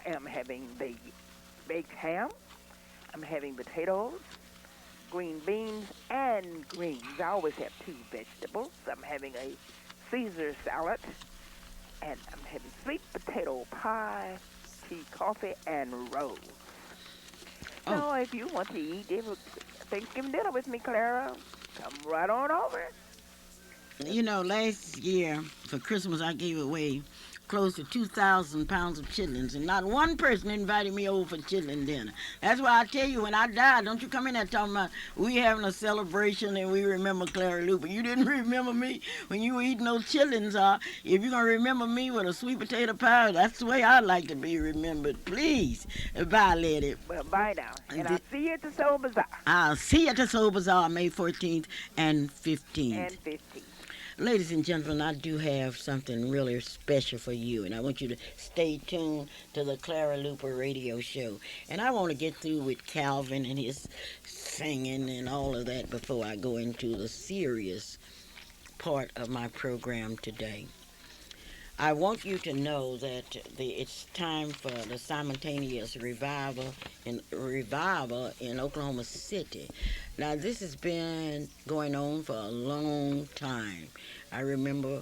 am having the baked ham. I'm having potatoes, green beans, and greens. I always have two vegetables. I'm having a Caesar salad, and I'm having sweet potato pie, tea, coffee, and rolls. Oh, So if you want to eat Thanksgiving dinner with me, Clara, come right on over. you know, last year for Christmas I gave away close to 2,000 pounds of chitlins, and not one person invited me over for chitlin dinner. That's why I tell you, when I die, don't you come in there talking about we having a celebration and we remember Clara Luper. You didn't remember me when you were eating those chitlins. If you're going to remember me with a sweet potato pie, that's the way I like to be remembered. Please, violate it. Well, bye now. And And I'll see you at the Soul Bazaar I'll see you at the Soul Bazaar May 14th and 15th. and 15. Ladies and gentlemen, I do have something really special for you, and I want you to stay tuned to the Clara Luper radio show. And I want to get through with Calvin and his singing and all of that before I go into the serious part of my program today. I want you to know that it's time for the simultaneous revival in Oklahoma City. Now, this has been going on for a long time. I remember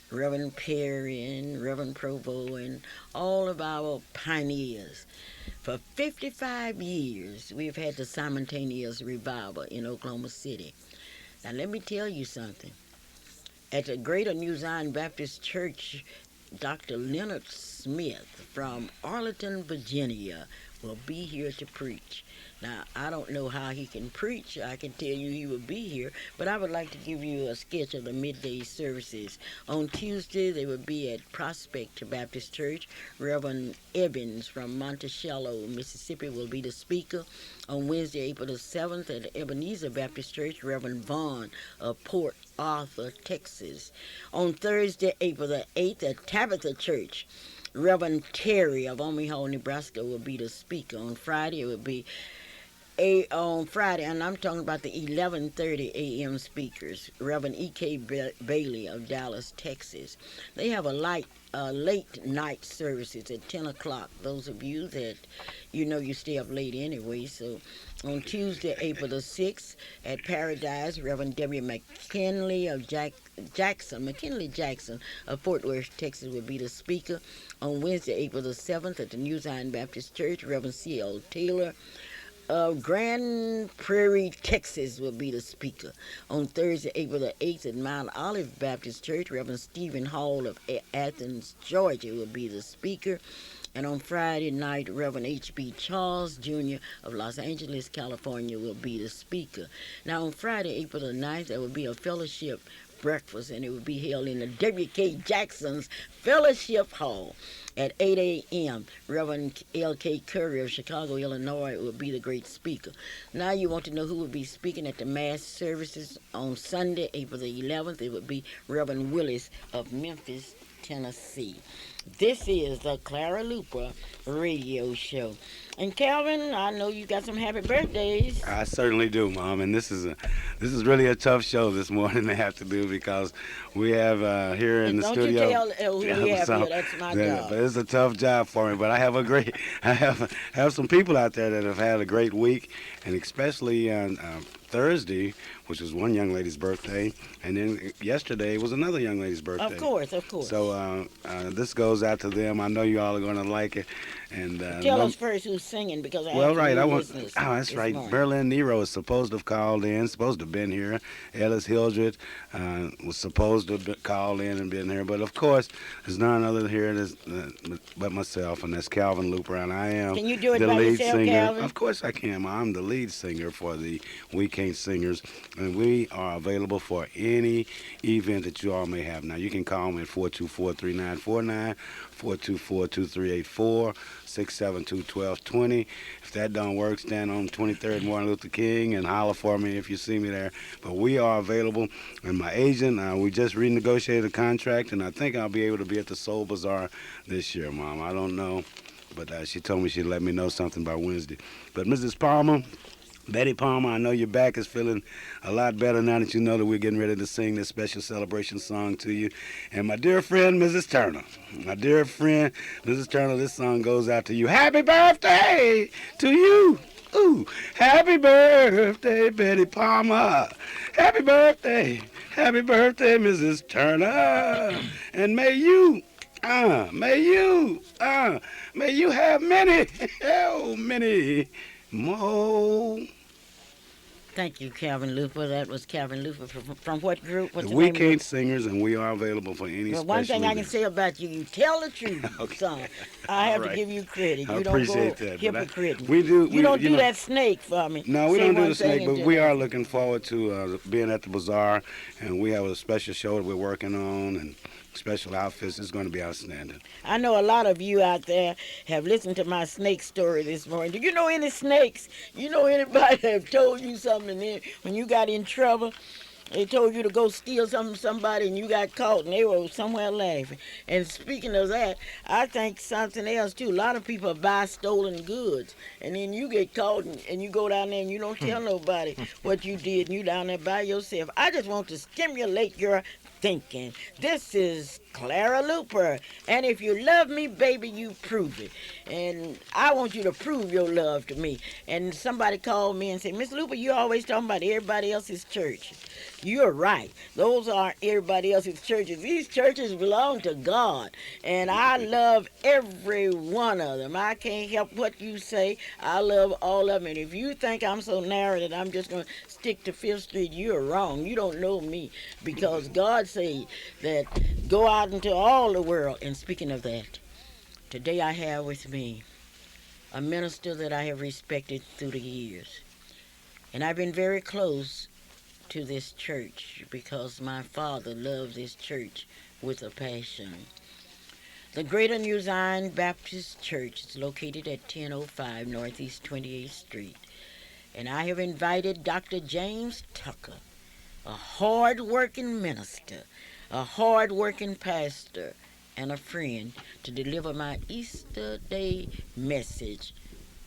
Reverend Perry and Reverend Provo and all of our pioneers. For 55 years, we've had the simultaneous revival in Oklahoma City. Now, let me tell you something. At the Greater New Zion Baptist Church, Dr. Leonard Smith from Arlington, Virginia, will be here to preach. Now, I don't know how he can preach. I can tell you he will be here, but I would like to give you a sketch of the midday services. On Tuesday, they will be at Prospect Baptist Church. Reverend Evans from Monticello, Mississippi, will be the speaker. On Wednesday, April the 7th, at Ebenezer Baptist Church, Reverend Vaughn of Port Arthur, Texas. On Thursday, April the 8th, at Tabitha Church, Reverend Terry of Omaha, Nebraska, will be the speaker. On Friday, it will be on Friday, and I'm talking about the 11:30 a.m. speakers, Reverend E.K. Bailey of Dallas, Texas. They have a late night services at 10 o'clock. Those of you that, you stay up late anyway. So on Tuesday, April the 6th, at Paradise, Reverend W. McKinley of McKinley Jackson of Fort Worth, Texas, will be the speaker. On Wednesday, April the 7th, at the New Zion Baptist Church, Reverend C.L. Taylor of Grand Prairie, Texas, will be the speaker. On Thursday, April the 8th, at Mount Olive Baptist Church, Reverend Stephen Hall of Athens, Georgia, will be the speaker. And on Friday night, Reverend H.B. Charles Jr. of Los Angeles, California, will be the speaker. Now, on Friday, April the 9th, there will be a fellowship breakfast, and it will be held in the W.K. Jackson's Fellowship Hall at 8 a.m. Reverend L.K. Curry of Chicago, Illinois, will be the great speaker. Now you want to know who will be speaking at the mass services on Sunday, April the 11th. It will be Reverend Willis of Memphis, Tennessee. This is the Clara Luper radio show. And Calvin, I know you got some happy birthdays. I certainly do, Mom. And this is really a tough show this morning to have to do because we have here in And the don't studio. you tell who we have here. That's my job. But it's a tough job for me. But I have some people out there that have had a great week, and especially on Thursday, which was one young lady's birthday, and then yesterday was another young lady's birthday. Of course, of course. So this goes out to them. I know you all are going to like it. And tell us first who's singing because I well, have right. business That's right. morning. Berlin Nero is supposed to have called in, supposed to have been here. Ellis Hildred was supposed to have called in and been here, but of course, there's none other here but myself, and that's Calvin Luper, and I am Can you do it the by lead yourself, singer. Calvin? Of course, I can. I'm the lead singer for the Weekend Singers, and we are available for any event that you all may have. Now, you can call me at 424-3949, 424-2384. 672-1220. If that don't work, stand on 23rd Martin Luther King and holler for me if you see me there. But we are available. And my agent, we just renegotiated a contract, and I think I'll be able to be at the Soul Bazaar this year, Mom. I don't know, but she told me she'd let me know something by Wednesday. But Mrs. Palmer, Betty Palmer, I know your back is feeling a lot better now that you know that we're getting ready to sing this special celebration song to you. And my dear friend, Mrs. Turner. My dear friend, Mrs. Turner, this song goes out to you. Happy birthday to you. Ooh, happy birthday, Betty Palmer. Happy birthday, Mrs. Turner. And may you have many, oh, many more. Thank you, Calvin Luper. That was Calvin Luper from what group? What's The the We name of Can't it? Singers, and we are available for any Well, special one thing I can event. say about you, you tell the truth, Okay. son. I All have to right. give you credit. I You don't go appreciate that. hypocrite. We do. You don't you do know, that snake for me. No, we Say don't do one the thing snake, and but do we are another. looking forward to being at the bazaar, and we have a special show that we're working on, and special outfits. It's going to be outstanding. I know a lot of you out there have listened to my snake story this morning. Do you know any snakes? You know anybody that have told you something when you got in trouble? They told you to go steal something from somebody and you got caught and they were somewhere laughing. And speaking of that, I think something else too. A lot of people buy stolen goods and then you get caught and you go down there and you don't tell nobody what you did and you down there by yourself. I just want to stimulate your thinking. This is Clara Luper. And if you love me, baby, you prove it. And I want you to prove your love to me. And somebody called me and said, Miss Luper, you always talking about everybody else's church. You're right. Those aren't everybody else's churches. These churches belong to God. And I love every one of them. I can't help what you say. I love all of them. And if you think I'm so narrow that I'm just going to stick to Fifth Street, you're wrong. You don't know me. Because God said that go out into all the world. And speaking of that, today I have with me a minister that I have respected through the years. And I've been very close to this church because my father loved this church with a passion. The Greater New Zion Baptist Church is located at 1005 Northeast 28th Street. And I have invited Dr. James Tucker, a hard-working minister, a hard-working pastor, and a friend, to deliver my Easter Day message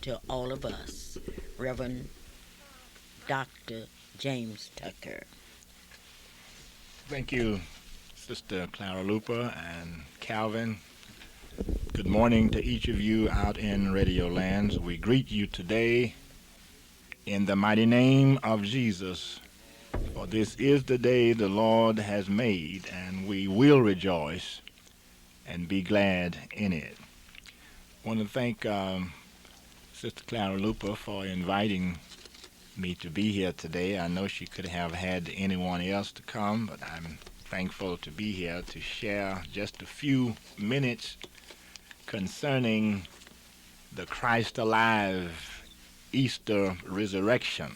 to all of us. Reverend Dr. James Tucker. Thank you, Sister Clara Luper and Calvin. Good morning to each of you out in Radio Lands. We greet you today in the mighty name of Jesus. For this is the day the Lord has made, and we will rejoice and be glad in it. I want to thank Sister Clara Luper for inviting me to be here today. I know she could have had anyone else to come, but I'm thankful to be here to share just a few minutes concerning the Christ alive Easter resurrection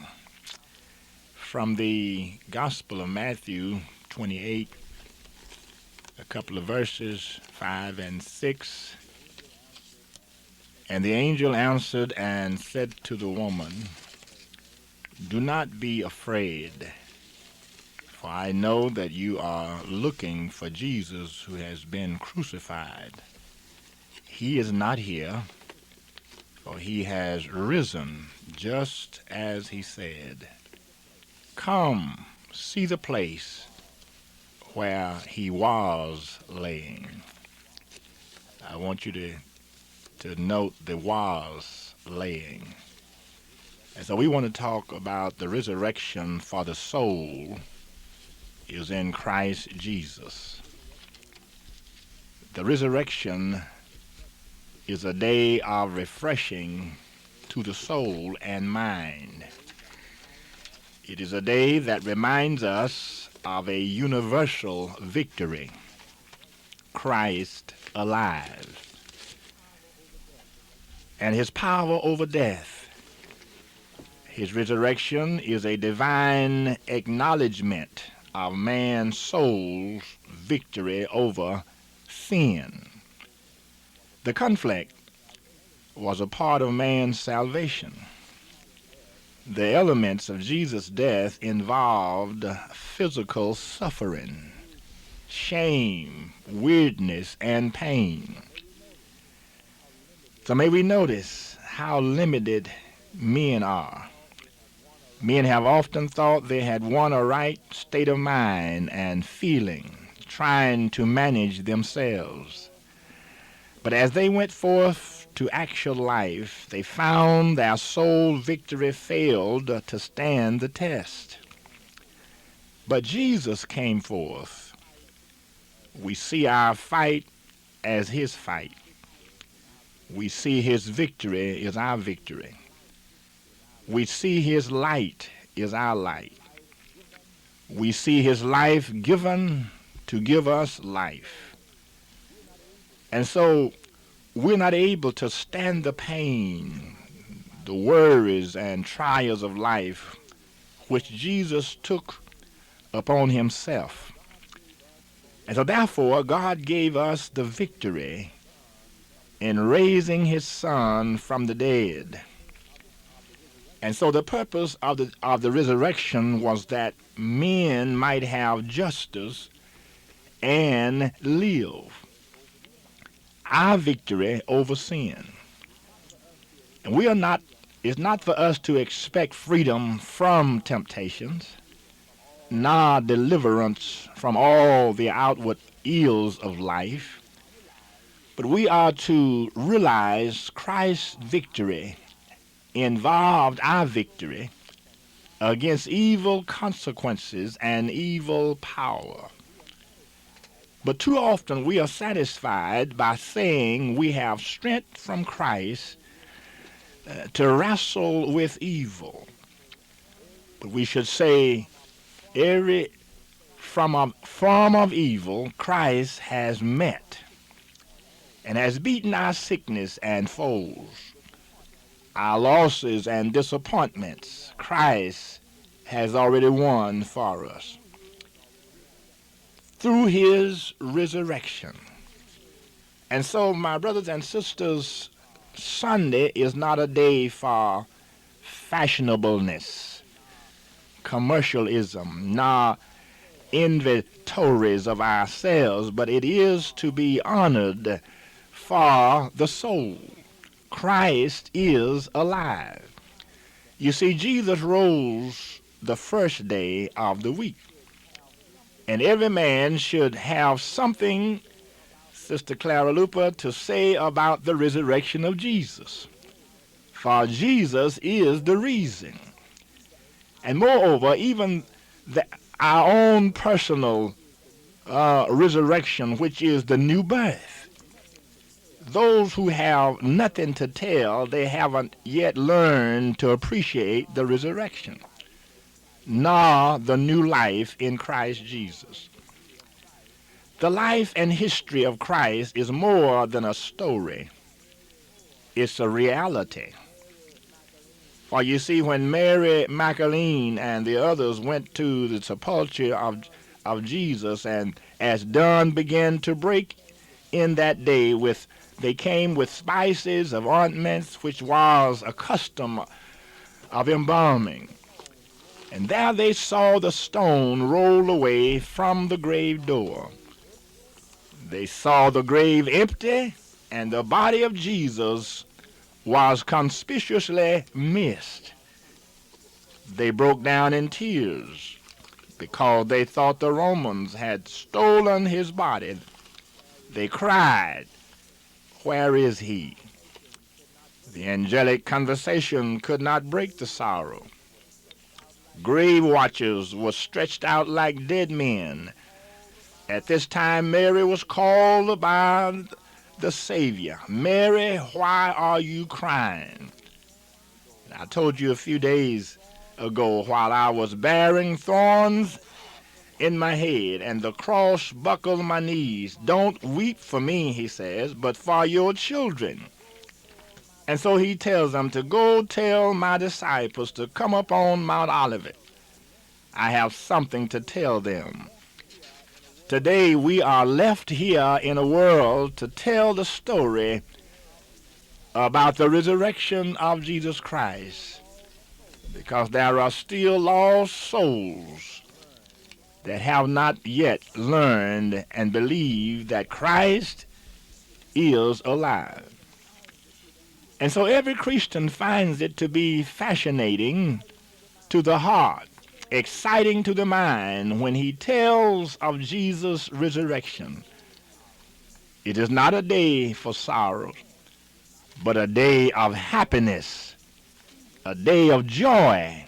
from the Gospel of Matthew 28, a couple of verses 5 and 6. And the angel answered and said to the woman, "Do not be afraid, for I know that you are looking for Jesus who has been crucified. He is not here, for he has risen just as he said. Come, see the place where he was laying." I want you to note the was laying. And so we want to talk about the resurrection for the soul is in Christ Jesus. The resurrection is a day of refreshing to the soul and mind. It is a day that reminds us of a universal victory, Christ alive, and his power over death. His resurrection is a divine acknowledgement of man's soul's victory over sin. The conflict was a part of man's salvation. The elements of Jesus' death involved physical suffering, shame, weirdness, and pain. So may we notice how limited men are Men have often thought they had won a right state of mind and feeling, trying to manage themselves. But as they went forth to actual life, they found their sole victory failed to stand the test. But Jesus came forth. We see our fight as his fight. We see his victory is our victory. We see his light is our light. We see his life given to give us life. And so we're not able to stand the pain, the worries and trials of life which Jesus took upon himself. And so therefore God gave us the victory in raising his son from the dead. And so the purpose of the resurrection was that men might have justice and live. Our victory over sin. And it's not for us to expect freedom from temptations, nor deliverance from all the outward ills of life, but we are to realize Christ's victory involved our victory against evil consequences and evil power. But too often we are satisfied by saying we have strength from Christ to wrestle with evil. But we should say every form of evil Christ has met and has beaten our sickness and foes, our losses and disappointments. Christ has already won for us through his resurrection. And so, my brothers and sisters, Sunday is not a day for fashionableness, commercialism, nor inventories of ourselves, but it is to be honored for the soul. Christ is alive. You see, Jesus rose the first day of the week. And every man should have something, Sister Clara Luper, to say about the resurrection of Jesus. For Jesus is the reason. And moreover, even our own personal resurrection, which is the new birth. Those who have nothing to tell, they haven't yet learned to appreciate the resurrection, nor the new life in Christ Jesus. The life and history of Christ is more than a story. It's a reality. For you see, when Mary Magdalene and the others went to the sepulchre of Jesus, and as dawn began to break in that day, they came with spices of ointments, which was a custom of embalming. And there they saw the stone roll away from the grave door. They saw the grave empty, and the body of Jesus was conspicuously missed. They broke down in tears because they thought the Romans had stolen his body. They cried, "Where is he?" The angelic conversation could not break the sorrow. Grave watchers were stretched out like dead men. At this time, Mary was called by the Savior. "Mary, why are you crying?" I told you a few days ago, while I was bearing thorns in my head and the cross buckled my knees, "Don't weep for me," he says, "but for your children." And so he tells them to go tell my disciples to come up on Mount Olivet. I have something to tell them. Today we are left here in a world to tell the story about the resurrection of Jesus Christ, because there are still lost souls that have not yet learned and believed that Christ is alive. And so every Christian finds it to be fascinating to the heart, exciting to the mind when he tells of Jesus' resurrection. It is not a day for sorrow, but a day of happiness, a day of joy,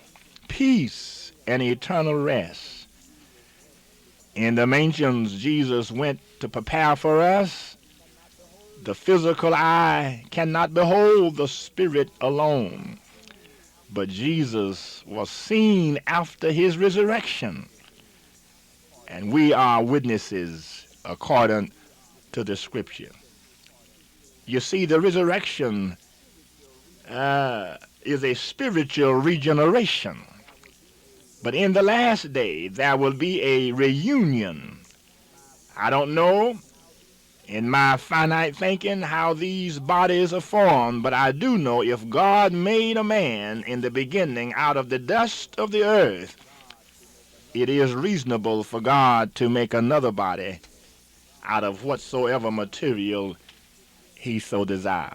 peace, and eternal rest. In the mansions Jesus went to prepare for us, the physical eye cannot behold the spirit alone. But Jesus was seen after his resurrection, and we are witnesses according to the scripture. You see, the resurrection is a spiritual regeneration. But in the last day, there will be a reunion. I don't know in my finite thinking how these bodies are formed, but I do know if God made a man in the beginning out of the dust of the earth, it is reasonable for God to make another body out of whatsoever material he so desire.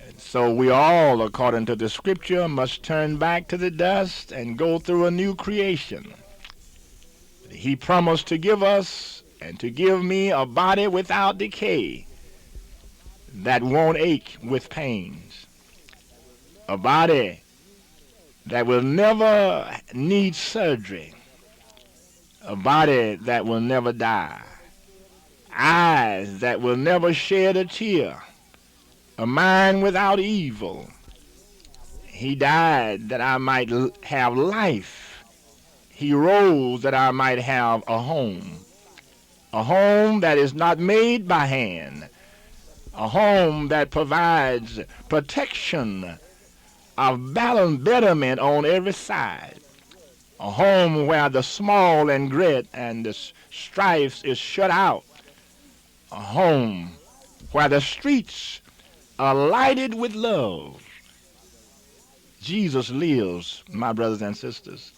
And so we all, according to the scripture, must turn back to the dust and go through a new creation. He promised to give us and to give me a body without decay that won't ache with pains, a body that will never need surgery, a body that will never die, eyes that will never shed a tear, a mind without evil. He died that I might have life. He rose that I might have a home that is not made by hand, a home that provides protection of balanced betterment on every side, a home where the small and great and the strife is shut out, a home where the streets are lighted with love. Jesus lives, my brothers and sisters.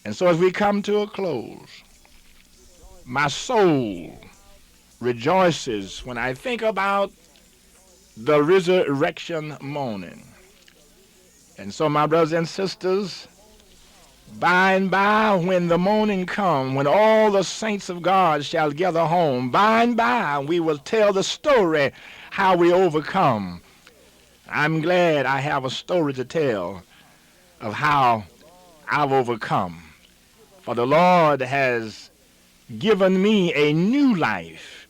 And so as we come to a close, my soul rejoices when I think about the resurrection morning. And so, my brothers and sisters, by and by, when the morning comes, when all the saints of God shall gather home, by and by we will tell the story how we overcome. I'm glad I have a story to tell of how I've overcome. For the Lord has given me a new life.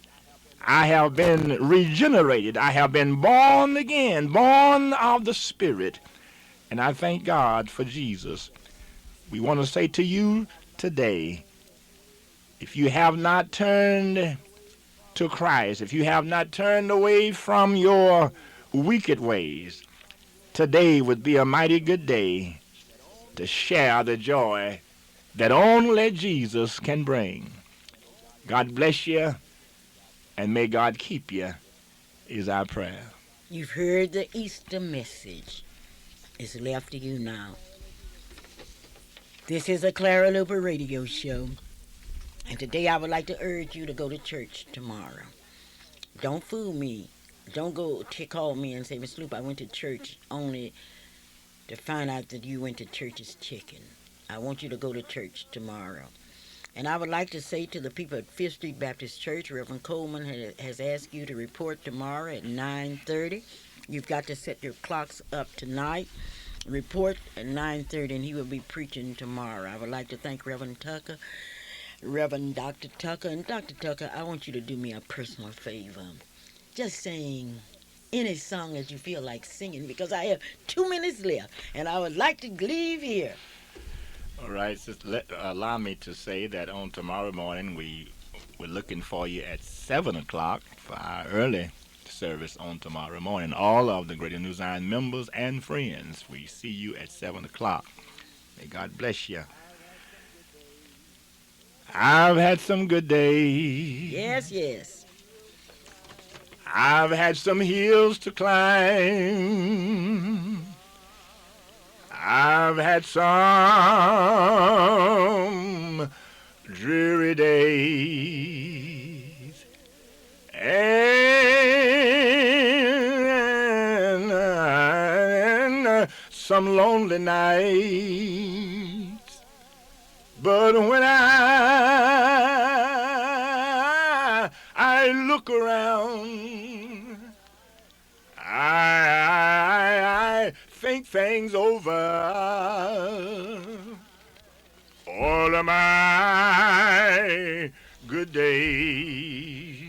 I have been regenerated. I have been born again, born of the Spirit. And I thank God for Jesus. We want to say to you today, if you have not turned to Christ, if you have not turned away from your wicked ways, today would be a mighty good day to share the joy that only Jesus can bring. God bless you, and may God keep you, is our prayer. You've heard the Easter message. It's left to you now. This is a Clara Luper radio show. And today I would like to urge you to go to church tomorrow. Don't fool me. Don't go call me and say, Miss Luper, I went to church only to find out that you went to church as chicken. I want you to go to church tomorrow. And I would like to say to the people at Fifth Street Baptist Church, Reverend Coleman has asked you to report tomorrow at 9:30. You've got to set your clocks up tonight. Report at 9:30, and he will be preaching tomorrow. I would like to thank Reverend Tucker, Reverend Dr. Tucker. And Dr. Tucker, I want you to do me a personal favor. Just sing any song that you feel like singing, because I have 2 minutes left, and I would like to leave here. All right, allow me to say that on tomorrow morning we're looking for you at 7 o'clock for our early service on tomorrow morning. All of the Greater New Zion members and friends, we see you at 7 o'clock. May God bless you. I've had some good days. Yes, yes. I've had some hills to climb. I've had some dreary days. And some lonely nights. But when I look around, I think things over. All of my good days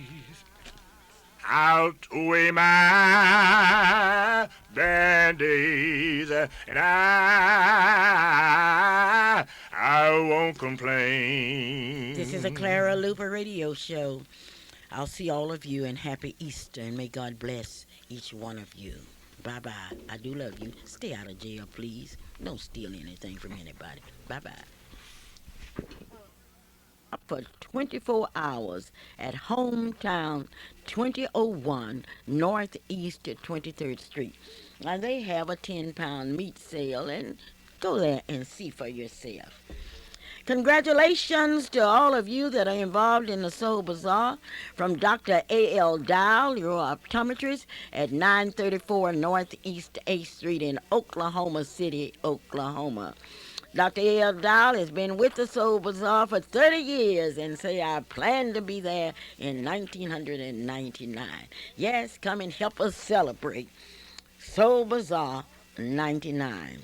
outweigh my bad days, and I won't complain. This is a Clara Luper radio show. I'll see all of you, and happy Easter, and may God bless each one of you. Bye-bye. I do love you. Stay out of jail, please. Don't steal anything from anybody. Bye-bye. For 24 hours at Hometown 2001 Northeast 23rd Street. Now, they have a 10-pound meat sale, and go there and see for yourself. Congratulations to all of you that are involved in the Soul Bazaar. From Dr. A.L. Dial, your optometrist, at 934 Northeast 8th Street in Oklahoma City, Oklahoma. Dr. A.L. Dial has been with the Soul Bazaar for 30 years and say, I plan to be there in 1999. Yes, come and help us celebrate Soul Bazaar 99.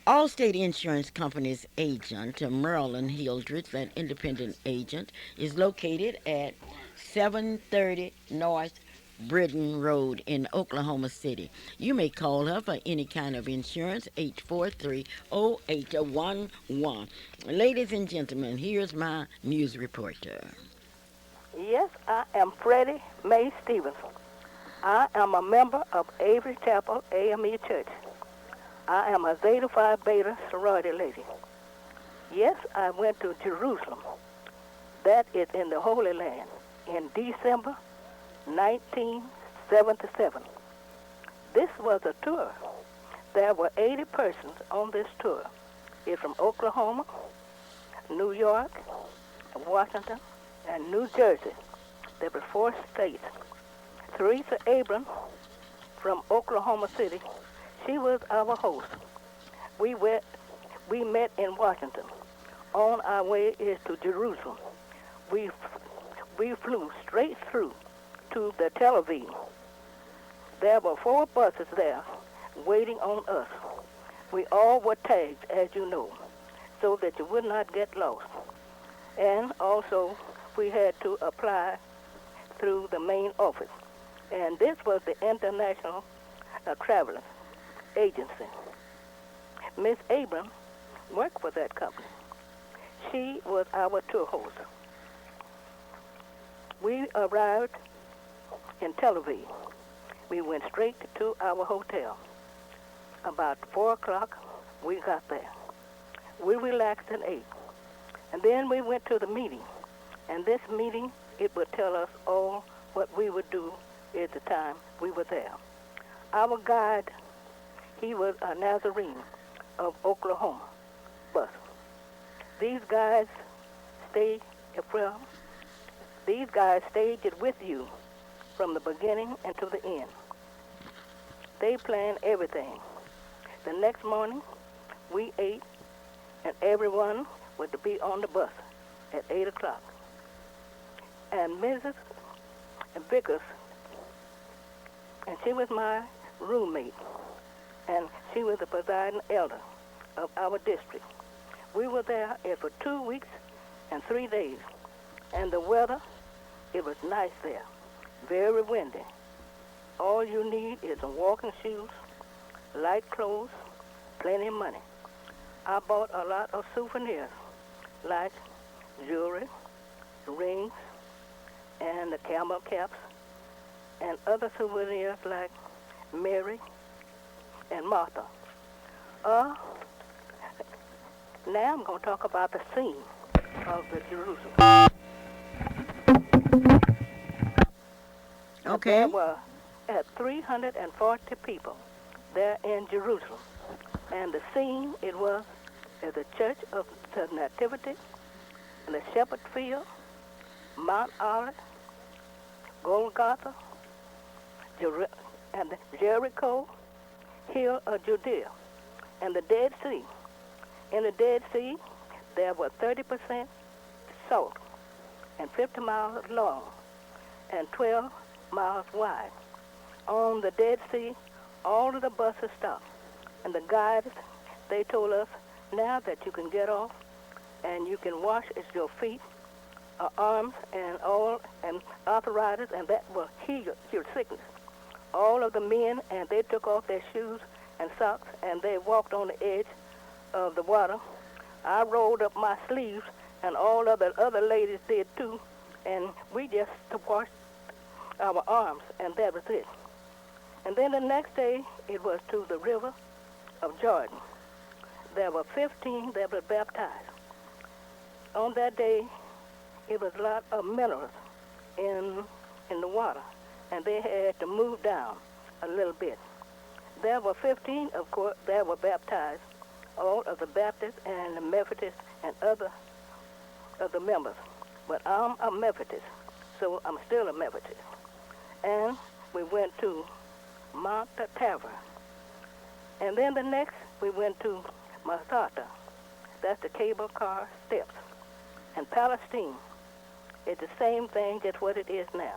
Allstate Insurance Company's agent, Merlin Hildreth, that independent agent, is located at 730 North Britton Road in Oklahoma City. You may call her for any kind of insurance, 843-0811. Ladies and gentlemen, here's my news reporter. Yes, I am Freddie Mae Stevenson. I am a member of Avery Chapel AME Church. I am a Zeta Phi Beta sorority lady. Yes, I went to Jerusalem. That is in the Holy Land in December 1977. This was a tour. There were 80 persons on this tour. It's from Oklahoma, New York, Washington, and New Jersey. There were 4 states. Teresa Abram from Oklahoma City, she was our host. We met in Washington. On our way is to Jerusalem. We flew straight through to the Tel Aviv. There were 4 buses there waiting on us. We all were tagged, as you know, so that you would not get lost. And also, we had to apply through the main office. And this was the International Traveling Agency. Miss Abram worked for that company. She was our tour host. We arrived in Tel Aviv. We went straight to our hotel. About 4 o'clock, we got there. We relaxed and ate. And then we went to the meeting. And this meeting, it would tell us all what we would do at the time we were there. Our guide, he was a Nazarene of Oklahoma bus. These guys stayed it with you from the beginning and to the end. They planned everything. The next morning, we ate, and everyone was to be on the bus at 8 o'clock. And Mrs. Vickers, and she was my roommate, and she was the presiding elder of our district. We were there for 2 weeks and 3 days, and the weather, it was nice there, very windy. All you need is some walking shoes, light clothes, plenty of money. I bought a lot of souvenirs, like jewelry, rings, and the camel caps, and other souvenirs like Mary and Martha. Now I'm going to talk about the scene of the Jerusalem. Okay. There were 340 people there in Jerusalem. And the scene, it was at the Church of the Nativity, in the Shepherd Field, Mount Olive, Golgotha, and Jericho, hill of Judea, and the Dead Sea. In the Dead Sea, there were 30% salt, and 50 miles long, and 12 miles wide. On the Dead Sea, all of the buses stopped, and the guides, they told us, now that you can get off, and you can wash your feet, arms, and all, and arthritis, and that will heal your sickness. All of the men, and they took off their shoes and socks, and they walked on the edge of the water. I rolled up my sleeves, and all of the other ladies did too, and we just washed our arms, and that was it. And then the next day, it was to the river of Jordan. There were 15 that were baptized. On that day, it was a lot of minerals in the water, and they had to move down a little bit. There were 15, of course, that were baptized, all of the Baptists and the Methodists and other of the members. But I'm a Methodist, so I'm still a Methodist. And we went to Mount Tabor. And then the next, we went to Masada. That's the cable car steps. And Palestine, it's the same thing, just what it is now.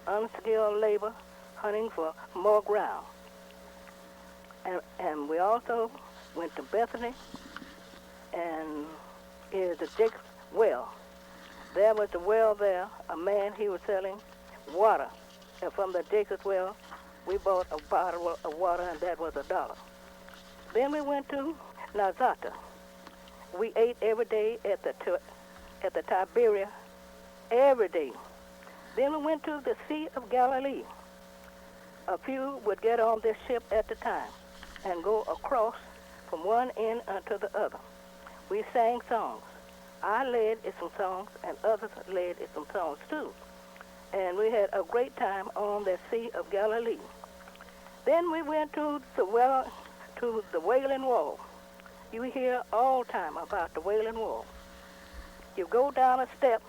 Unskilled labor, hunting for more ground. And we also went to Bethany, and is the Jacob's well. There was a well there, a man, he was selling water. And from the Jacob's well, we bought a bottle of water, and that was $1. Then we went to Nazata. We ate every day at the Tiberia, every day. Then we went to the Sea of Galilee. A few would get on this ship at the time and go across from one end to the other. We sang songs. I led in some songs, and others led in some songs too. And we had a great time on the Sea of Galilee. Then we went to the Wailing Wall. You hear all the time about the Wailing Wall. You go down a step,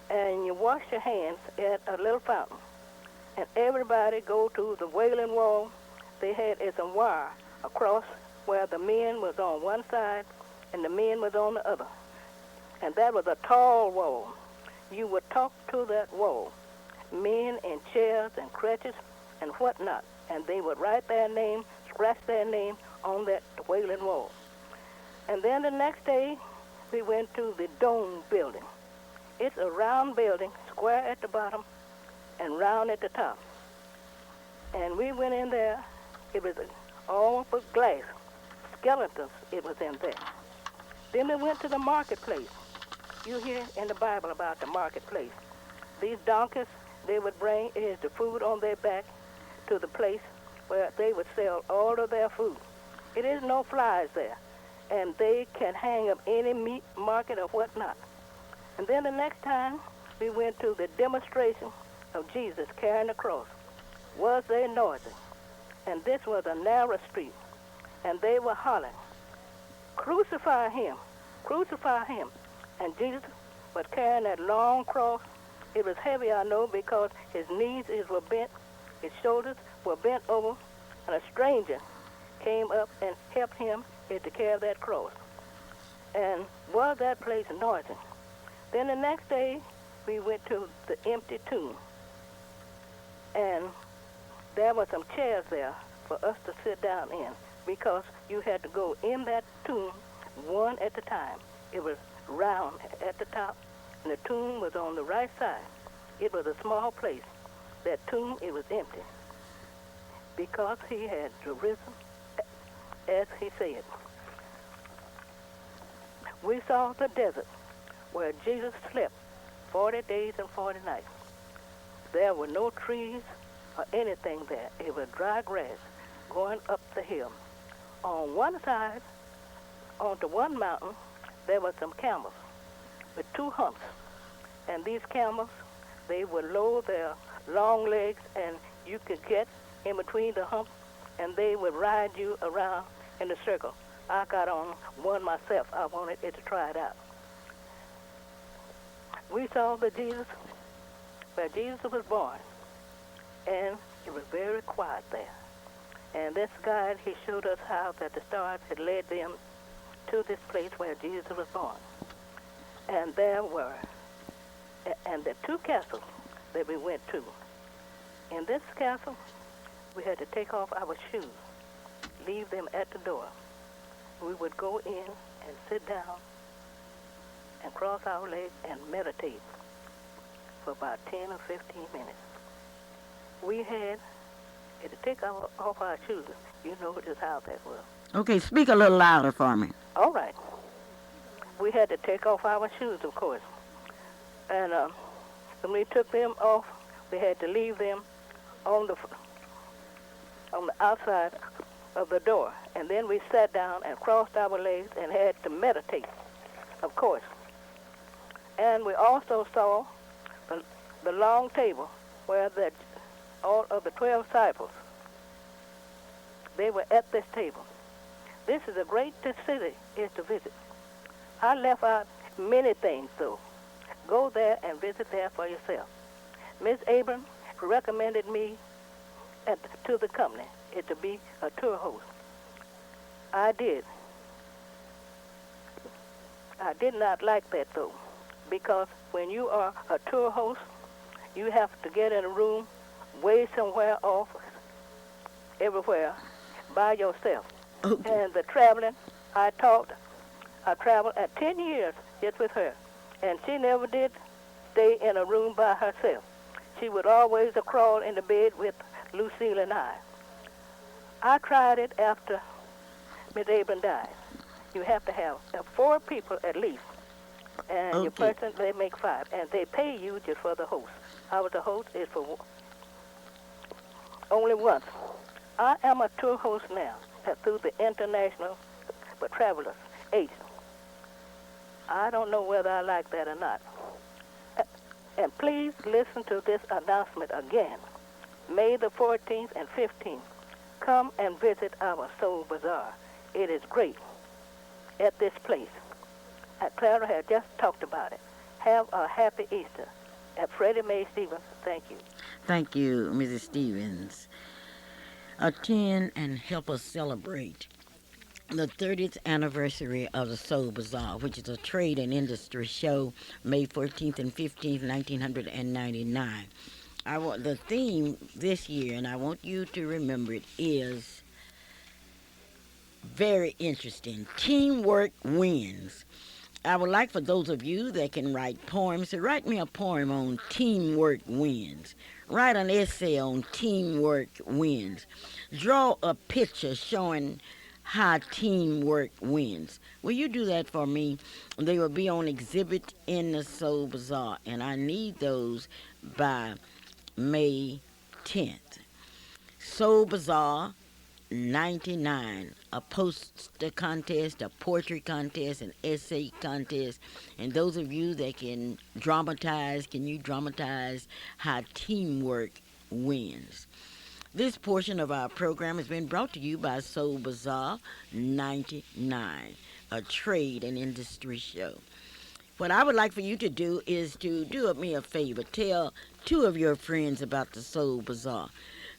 and you wash your hands at a little fountain. And everybody go to the Wailing Wall. They had a wire across where the men was on one side and the men was on the other. And that was a tall wall. You would talk to that wall. Men in chairs and crutches and whatnot. And they would write their name, scratch their name on that Wailing Wall. And then the next day, we went to the Dome building. It's a round building, square at the bottom and round at the top. And we went in there. It was all with glass. Skeletons, it was in there. Then we went to the marketplace. You hear in the Bible about the marketplace. These donkeys, they would bring the food on their back to the place where they would sell all of their food. It is no flies there. And they can hang up any meat market or whatnot. And then the next time, we went to the demonstration of Jesus carrying the cross. Was they noisy? And this was a narrow street. And they were hollering, crucify him, crucify him. And Jesus was carrying that long cross. It was heavy, I know, because his knees were bent, his shoulders were bent over, and a stranger came up and helped him to carry that cross. And was that place noisy? Then the next day, we went to the empty tomb. And there were some chairs there for us to sit down in, because you had to go in that tomb one at a time. It was round at the top, and the tomb was on the right side. It was a small place. That tomb, it was empty, because he had risen, as he said. We saw the desert where Jesus slept 40 days and 40 nights. There were no trees or anything there. It was dry grass going up the hill. On one side, onto one mountain, there were some camels with 2 humps. And these camels, they would lower their long legs, and you could get in between the humps, and they would ride you around in a circle. I got on one myself. I wanted it to try it out. We saw the Jesus, where Jesus was born, and it was very quiet there. And this guide, he showed us how that the stars had led them to this place where Jesus was born. And there were, and the two castles that we went to. In this castle, we had to take off our shoes, leave them at the door. We would go in and sit down and cross our legs and meditate for about 10 or 15 minutes. We had to take off our shoes. You know just how that was. Okay, speak a little louder for me. All right. We had to take off our shoes, of course. And when we took them off, we had to leave them on the outside of the door. And then we sat down and crossed our legs and had to meditate, of course. And we also saw the long table where all of the 12 disciples, they were at this table. This is a great city is to visit. I left out many things, though. Go there and visit there for yourself. Miss Abram recommended me to the company to be a tour host. I did. I did not like that, though, because when you are a tour host, you have to get in a room way somewhere off, everywhere, by yourself. Okay. And the traveling, I traveled at 10 years just with her, and she never did stay in a room by herself. She would always crawl in the bed with Lucille and I. I tried it after Miss Abram died. You have to have 4 people at least, and your person, they make 5, and they pay you just for the host. I was a host is for only once. I am a tour host now through the International Travelers Agency. I don't know whether I like that or not. And please listen to this announcement again. May the 14th and 15th, come and visit our Soul Bazaar. It is great at this place. Clara had just talked about it. Have a happy Easter. At Freddie Mae Stevens, thank you. Thank you, Mrs. Stevens. Attend and help us celebrate the 30th anniversary of the Soul Bazaar, which is a trade and industry show, May 14th and 15th, 1999. The theme this year, and I want you to remember it, is very interesting. Teamwork wins. I would like for those of you that can write poems to write me a poem on teamwork wins. Write an essay on teamwork wins. Draw a picture showing how teamwork wins. Will you do that for me? They will be on exhibit in the Soul Bazaar, and I need those by May 10th. Soul Bazaar 99, a poster contest, a poetry contest, an essay contest. And those of you that can you dramatize how teamwork wins? This portion of our program has been brought to you by Soul Bazaar 99, a trade and industry show. What I would like for you to do is to do me a favor. Tell 2 of your friends about the Soul Bazaar.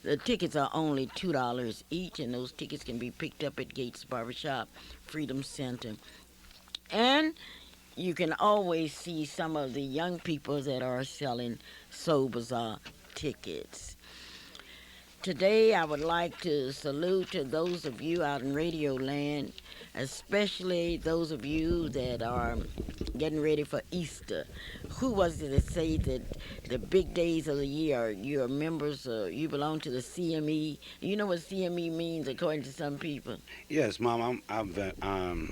The tickets are only $2 each, and those tickets can be picked up at Gates Barbershop, Freedom Center. And you can always see some of the young people that are selling Soul Bazaar tickets. Today, I would like to salute to those of you out in Radio Land, especially those of you that are getting ready for Easter. Who was it that say that the big days of the year, you're members, you belong to the CME? You know what CME means according to some people? Yes, Mom.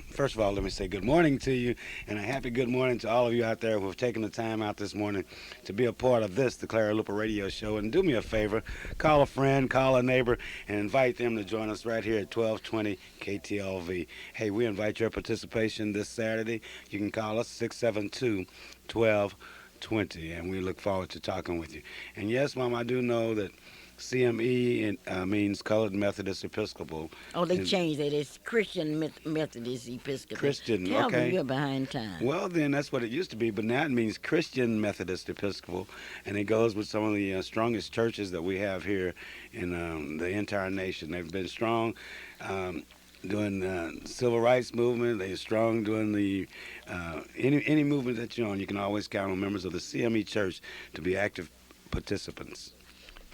First of all, let me say good morning to you, and a happy good morning to all of you out there who have taken the time out this morning to be a part of the Clara Luper Radio Show. And do me a favor, call a friend, call a neighbor, and invite them to join us right here at 1220 KTLV. Hey, we invite your participation this Saturday. You can call us 672-1220, and we look forward to talking with you. And yes, Mom, I do know that CME means Colored Methodist Episcopal. Oh, they And changed it. It's Christian Methodist Episcopal. Christian, Calvin, okay. you're behind time. Well, then that's what it used to be, but now it means Christian Methodist Episcopal, and it goes with some of the strongest churches that we have here in the entire nation. They've been strong during the civil rights movement. They're strong during the any movement that you're on. You can always count on members of the CME Church to be active participants.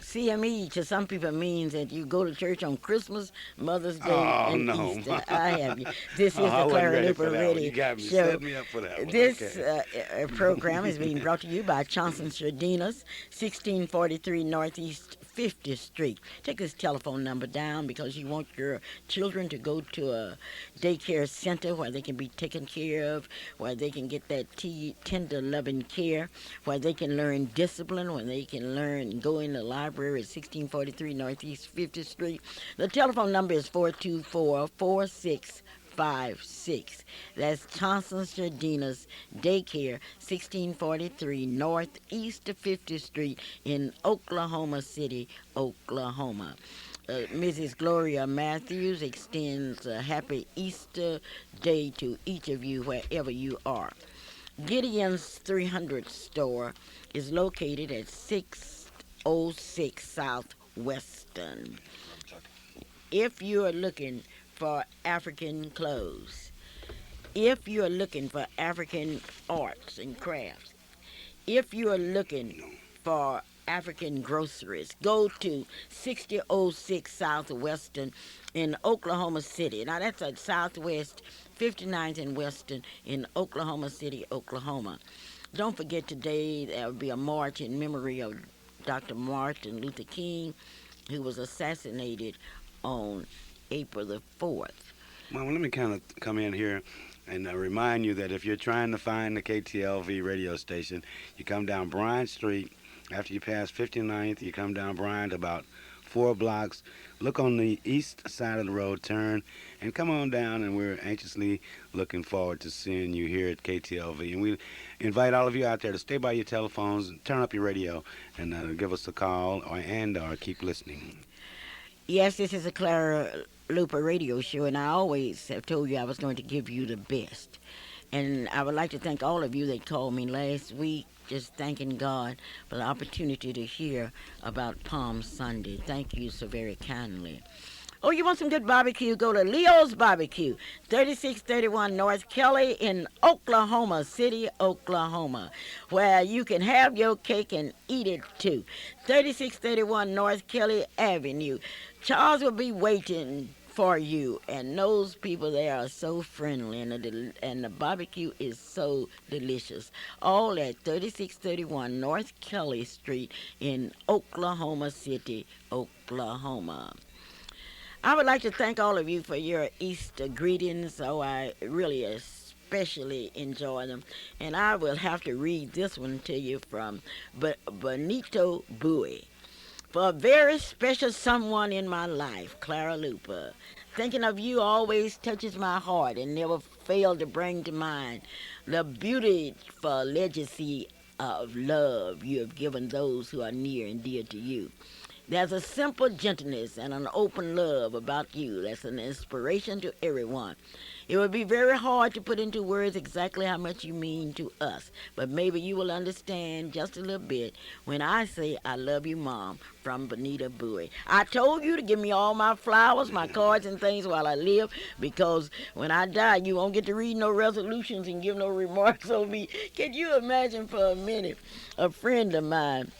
CME to some people means that you go to church on Christmas, Mother's Day, Oh, and no. Easter. I have you. This is I the wasn't Clara ready for Luper that one. Radio You got me. Show. Set me up for that one. This Okay. program is being brought to you by Johnson Sardinas, 1643 Northeast 50th Street. Take this telephone number down because you want your children to go to a daycare center where they can be taken care of, where they can get that tender, loving care, where they can learn discipline, where they can learn go in the library at 1643 Northeast 50th Street. The telephone number is 424-4656. That's Johnson Sardinas Daycare, 1643 Northeast 50th Street in Oklahoma City, Oklahoma. Mrs. Gloria Matthews extends a happy Easter day to each of you wherever you are. Gideon's 300 store is located at 606 South Western. If you are looking for African clothes, if you are looking for African arts and crafts, if you are looking for African groceries, go to 6006 Southwestern in Oklahoma City. Now that's at Southwest 59th and Western in Oklahoma City, Oklahoma. Don't forget today there will be a march in memory of Dr. Martin Luther King, who was assassinated on April the 4th. Well, let me kind of come in here and remind you that if you're trying to find the KTLV radio station, you come down Bryant Street. After you pass 59th, you come down Bryant about 4 blocks. Look on the east side of the road, turn, and come on down, and we're anxiously looking forward to seeing you here at KTLV. And we invite all of you out there to stay by your telephones, turn up your radio, and give us a call or keep listening. Yes, this is a Clara Luper radio show, and I always have told you I was going to give you the best. And I would like to thank all of you that called me last week, just thanking God for the opportunity to hear about Palm Sunday. Thank you so very kindly. Oh, you want some good barbecue? Go to Leo's Barbecue, 3631 North Kelly in Oklahoma City, Oklahoma, where you can have your cake and eat it too. 3631 North Kelly Avenue. Charles will be waiting for you, and those people there are so friendly, and the barbecue is so delicious. All at 3631 North Kelly Street in Oklahoma City, Oklahoma. I would like to thank all of you for your Easter greetings. Oh, I really especially enjoy them. And I will have to read this one to you from Benito Bowie. For a very special someone in my life, Clara Luper. Thinking of you always touches my heart and never failed to bring to mind the beautiful legacy of love you have given those who are near and dear to you. There's a simple gentleness and an open love about you that's an inspiration to everyone. It would be very hard to put into words exactly how much you mean to us, but maybe you will understand just a little bit when I say I love you, Mom, from Benita Bowie. I told you to give me all my flowers, my cards and things while I live, because when I die, you won't get to read no resolutions and give no remarks on me. Can you imagine for a minute a friend of mine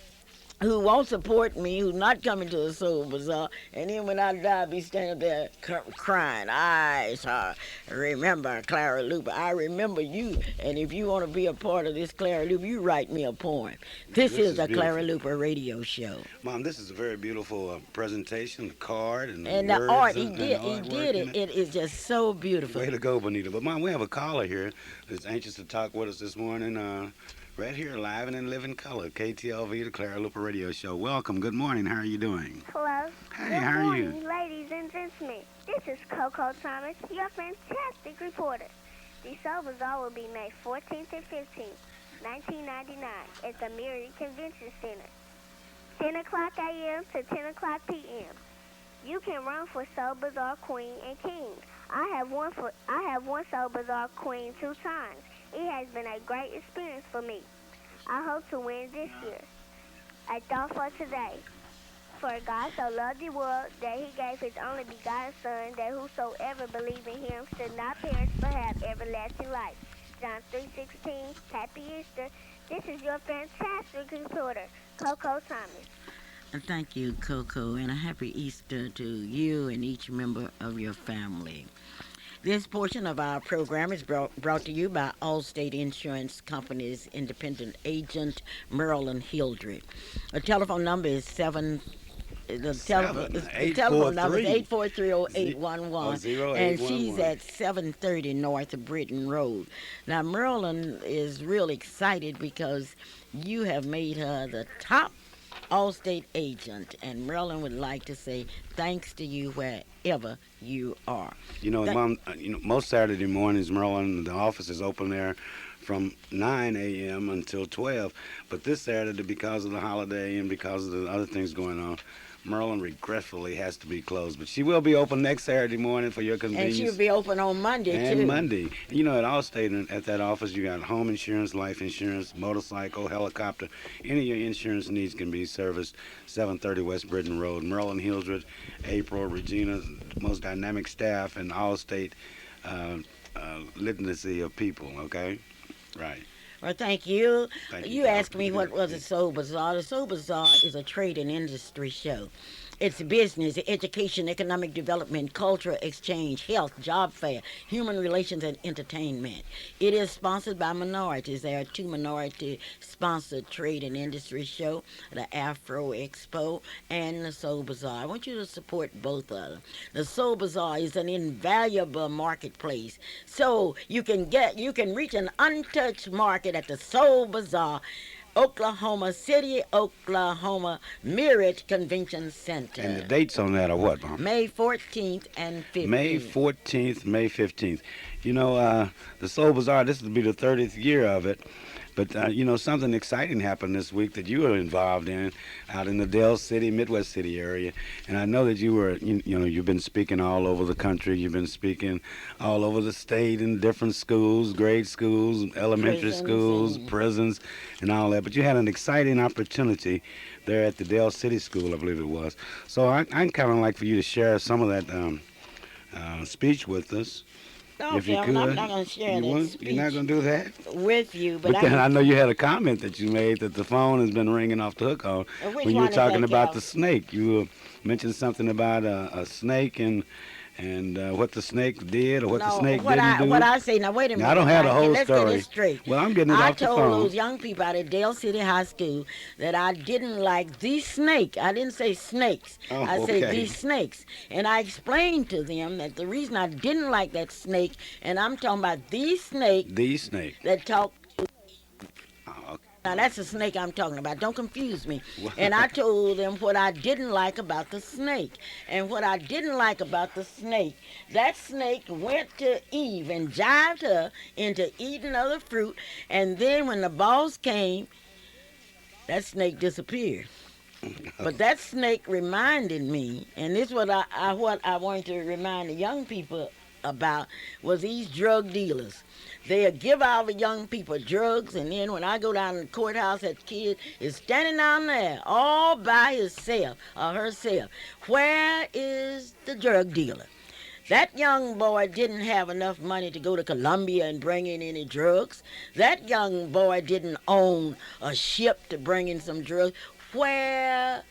who won't support me, who's not coming to the Soul Bazaar, and then when I die, be standing there crying. I remember Clara Luper. I remember you, and if you want to be a part of this Clara Luper, you write me a poem. This is the Clara Luper radio show. Mom, this is a very beautiful presentation, the card, and the words art. He did it. It is just so beautiful. Way to go, Benita. But, Mom, we have a caller here that's anxious to talk with us this morning. Right here, live and in living color, KTLV, the Clara Luper Radio Show. Welcome. Good morning. How are you doing? Hello. Hey, Good how are you? morning, ladies and gentlemen. This is Coco Thomas, your fantastic reporter. The Soul Bazaar will be May 14th and 15th, 1999, at the Myriad Convention Center. 10 o'clock a.m. to 10 o'clock p.m. You can run for Soul Bazaar Queen and King. I have won Soul Bazaar Queen 2 times. It has been a great experience for me. I hope to win this year. A thought for today. For God so loved the world that he gave his only begotten Son, that whosoever believe in him should not perish but have everlasting life. John 3:16. Happy Easter. This is your fantastic reporter, Coco Thomas. And thank you, Coco, and a happy Easter to you and each member of your family. This portion of our program is brought to you by Allstate Insurance Company's independent agent, Marilyn Hildred. The telephone number is the telephone number is 843-0811, and she's at 730 North Britton Road. Now, Marilyn is real excited because you have made her the top Allstate agent, and Marilyn would like to say thanks to you wherever you are. Mom, most Saturday mornings, Marilyn, the office is open there from 9 a.m. until 12. But this Saturday, because of the holiday and because of the other things going on, Marilyn regretfully has to be closed. But she will be open next Saturday morning for your convenience. And she'll be open on Monday, too. And Monday. At Allstate, at that office, you got home insurance, life insurance, motorcycle, helicopter. Any of your insurance needs can be serviced. 730 West Britton Road. Marilyn Hildred, April, Regina, most dynamic staff, and Allstate litany of people, okay? Right. Well, thank you. Thank You asked me what was a Soul Bazaar. The Soul Bazaar is a trade and industry show. It's business, education, economic development, cultural exchange, health, job fair, human relations, and entertainment. It is sponsored by minorities. There are 2 minority-sponsored trade and industry show, the Afro Expo and the Soul Bazaar. I want you to support both of them. The Soul Bazaar is an invaluable marketplace. So you can reach an untouched market at the Soul Bazaar, Oklahoma City, Oklahoma Mirage Convention Center. And the dates on that are what, Mom? May 14th and 15th. May 14th, May 15th. The Soul Bazaar, this will be the 30th year of it. But, something exciting happened this week that you were involved in out in the Dell City, Midwest City area. And I know that you've been speaking all over the country. You've been speaking all over the state in different schools, grade schools, elementary schools, prisons, and all that. But you had an exciting opportunity there at the Dell City School, I believe it was. So I'd kind of like for you to share some of that speech with us. Okay, if you could. I'm not going to share that speech. You're not going to do that? With you, but I know you had a comment that you made that the phone has been ringing off the hook on when you were talking about the snake. You mentioned something about a snake and what the snake did or what the snake didn't do. What I say, now wait a minute. Now, I don't have the whole Let's story. Get it straight. Well, I'm getting it off the phone. I told those young people out at Dale City High School that I didn't like the snake. I didn't say snakes. I said these snakes. And I explained to them that the reason I didn't like that snake, and I'm talking about the snake. The snake. That talked. Oh, okay. Now, that's the snake I'm talking about. Don't confuse me. And I told them what I didn't like about the snake. And what I didn't like about the snake, that snake went to Eve and jived her into eating of the fruit. And then when the boss came, that snake disappeared. But that snake reminded me, and this is what I wanted to remind the young people about, was these drug dealers. They'll give our young people drugs, and then when I go down to the courthouse, that kid is standing down there all by himself or herself. Where is the drug dealer? That young boy didn't have enough money to go to Colombia and bring in any drugs. That young boy didn't own a ship to bring in some drugs. Where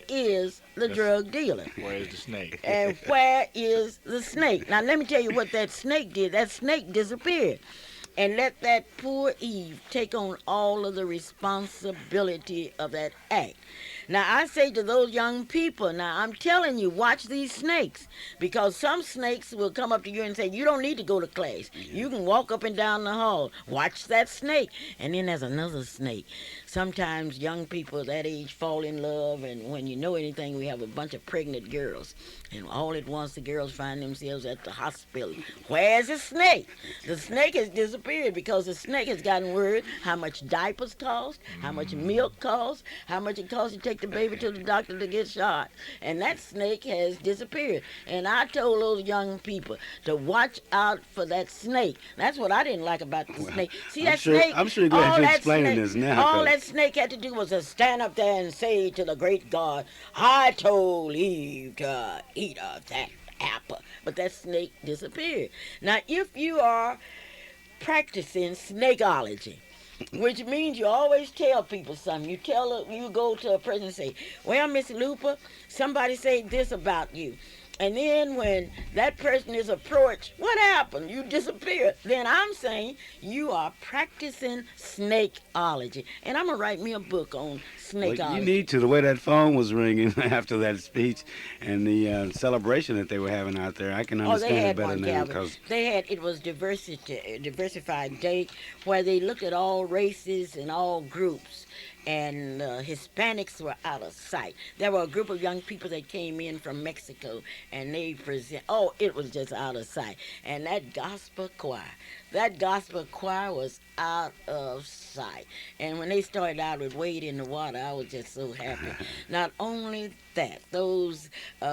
is the drug dealer? Where is the snake? And where is the snake? Now, let me tell you what that snake did. That snake disappeared and let that poor Eve take on all of the responsibility of that act. Now, I say to those young people, now, I'm telling you, watch these snakes, because some snakes will come up to you and say, you don't need to go to class. You can walk up and down the hall. Watch that snake. And then there's another snake. Sometimes young people that age fall in love, and when you know anything, we have a bunch of pregnant girls. And all at once, the girls find themselves at the hospital. Where's the snake? The snake has disappeared because the snake has gotten word how much diapers cost, how much milk costs, how much it costs to take take the baby to the doctor to get shot. And that snake has disappeared. And I told those young people to watch out for that snake. That's what I didn't like about the Well, snake. See I'm that sure. snake? I'm sure glad All you're that explaining snake, this now. all 'Cause that snake had to do was to stand up there and say to the great God, I told Eve to eat of that apple. But that snake disappeared. Now, if you are practicing snakeology, which means you always tell people something. You go to a person and say, well, Miss Luper, somebody say this about you. And then when that person is approached, what happened? You disappear. Then I'm saying you are practicing snakeology. And I'm going to write me a book on well, snakeology. you need to. The way that phone was ringing after that speech and the celebration that they were having out there, I can Oh, they understand it had better one, now. Calvin. Because It was diversified day where they looked at all races and all groups. And Hispanics were out of sight. There were a group of young people that came in from Mexico, and they it was just out of sight. And that gospel choir was out of sight. And when they started out with Wade in the Water, I was just so happy. Not only that, those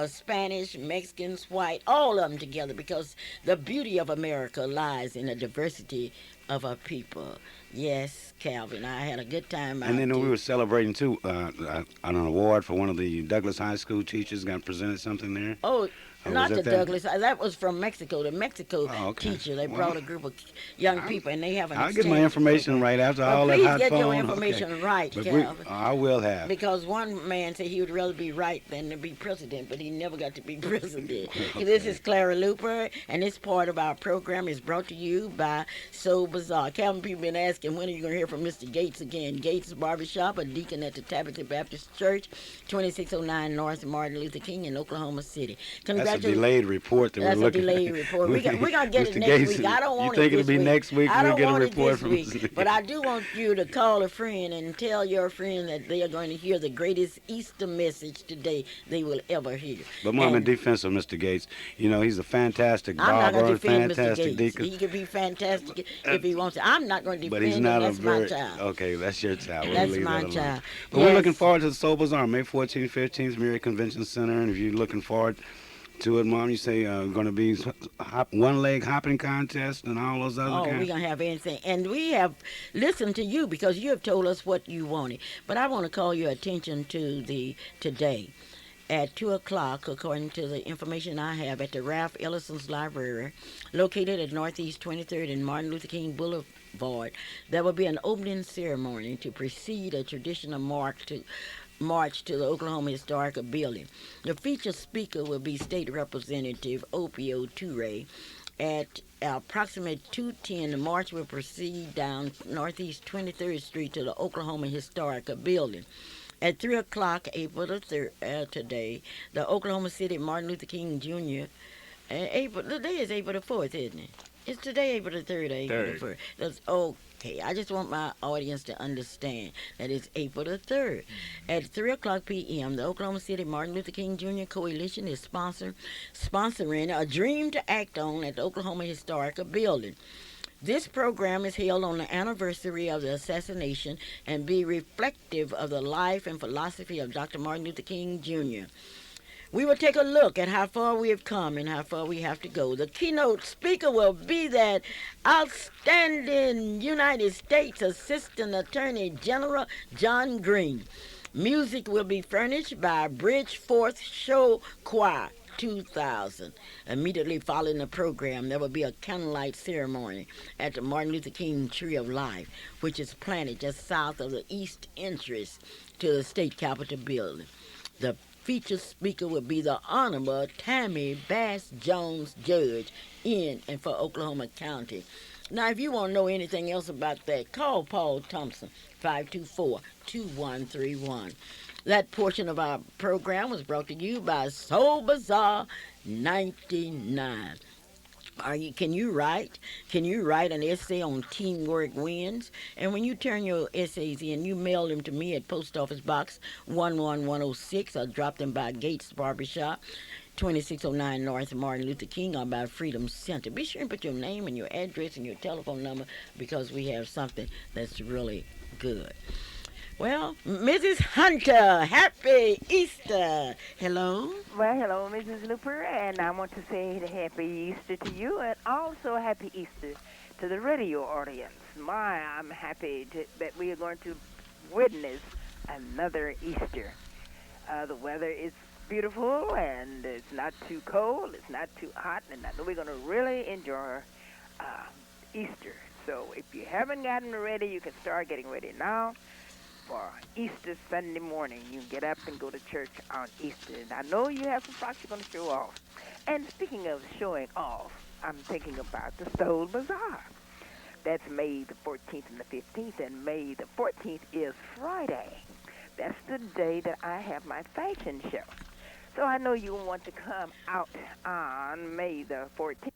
Spanish, Mexicans, white, all of them together, because the beauty of America lies in the diversity of our people. Yes, Calvin, I had a good time out and then we there. were celebrating too an award for one of the Douglas High School teachers. Got presented something there. Oh, Or not was the that that? Douglas. That was from Mexico. The Mexico Oh, okay. teacher. They Well, brought a group of young people, and they have an I'll exchange get my information program. right after Well, all that please hot get phone. your Okay. information right, But Calvin. I will have. Because one man said he would rather be right than to be president, but he never got to be president. This is Clara Luper, and this part of our program is brought to you by So Bizarre. Calvin, people been asking, when are you going to hear from Mr. Gates again? Gates Barbershop, a deacon at the Tabitha Baptist Church, 2609 North Martin Luther King in Oklahoma City. That's a Congratulations. delayed report that That's we're a looking delayed report. We're going to get it Mr. next Gates, week. I don't want you think it it'll this be week. next week I we'll don't get a want it report this from week. Mr. But I do want you to call a friend and tell your friend that they are going to hear the greatest Easter message today they will ever hear. But Mom, in And defense of Mr. Gates, you know, he's a fantastic I'm not going barber, to defend Mr. fantastic Gates. deacon. He could be fantastic if he wants to. I'm not going to But defend he's him. not a That's my very child. okay. That's your child. We'll That's leave my that alone. child. But we're looking Yes. forward to the Soul Bazaar, May 14th, 15th, Mary Convention Center. And if you're looking forward to it, Mom, you say going to be one-leg hopping contest and all those other Oh, we're kinds. going to have anything. And we have listened to you because you have told us what you wanted. But I want to call your attention to today at 2 o'clock, according to the information I have, at the Ralph Ellison's Library, located at Northeast 23rd and Martin Luther King Boulevard. There will be an opening ceremony to precede a traditional march to the Oklahoma Historical Building. The featured speaker will be State Representative Opio Toure. At approximately 2:10, the march will proceed down Northeast 23rd Street to the Oklahoma Historical Building. At 3 o'clock, April the 3rd, today, the Oklahoma City Martin Luther King Jr. The day is April the 4th, isn't it? It's today April the 3rd or April the 1st. That's okay. I just want my audience to understand that it's April the 3rd. At 3 o'clock p.m., the Oklahoma City Martin Luther King Jr. Coalition is sponsoring a Dream to Act On at the Oklahoma Historical Building. This program is held on the anniversary of the assassination and be reflective of the life and philosophy of Dr. Martin Luther King Jr. We will take a look at how far we have come and how far we have to go. The keynote speaker will be that outstanding United States Assistant Attorney General John Green. Music will be furnished by Bridge Fourth Show Choir 2000. Immediately following the program, there will be a candlelight ceremony at the Martin Luther King Tree of Life, which is planted just south of the east entrance to the state capitol building. The featured speaker will be the Honorable Tammy Bass Jones, Judge in and for Oklahoma County. Now, if you want to know anything else about that, call Paul Thompson, 524-2131. That portion of our program was brought to you by Soul Bazaar 99. Can you write an essay on teamwork wins? And when you turn your essays in, you mail them to me at Post Office Box 11106 or drop them by Gates Barbershop, 2609 North Martin Luther King, or by Freedom Center. Be sure and put your name and your address and your telephone number because we have something that's really good. Well, Mrs. Hunter, happy Easter. Hello. Well, hello, Mrs. Luper, and I want to say happy Easter to you, and also happy Easter to the radio audience. I'm happy that we are going to witness another Easter. The weather is beautiful, and it's not too cold, it's not too hot, and I know we're going to really enjoy Easter. So if you haven't gotten ready, you can start getting ready now for Easter Sunday morning. You get up and go to church on Easter. And I know you have some socks you're going to show off. And speaking of showing off, I'm thinking about the Soul Bazaar. That's May the 14th and the 15th, and May the 14th is Friday. That's the day that I have my fashion show. So I know you want to come out on May the 14th.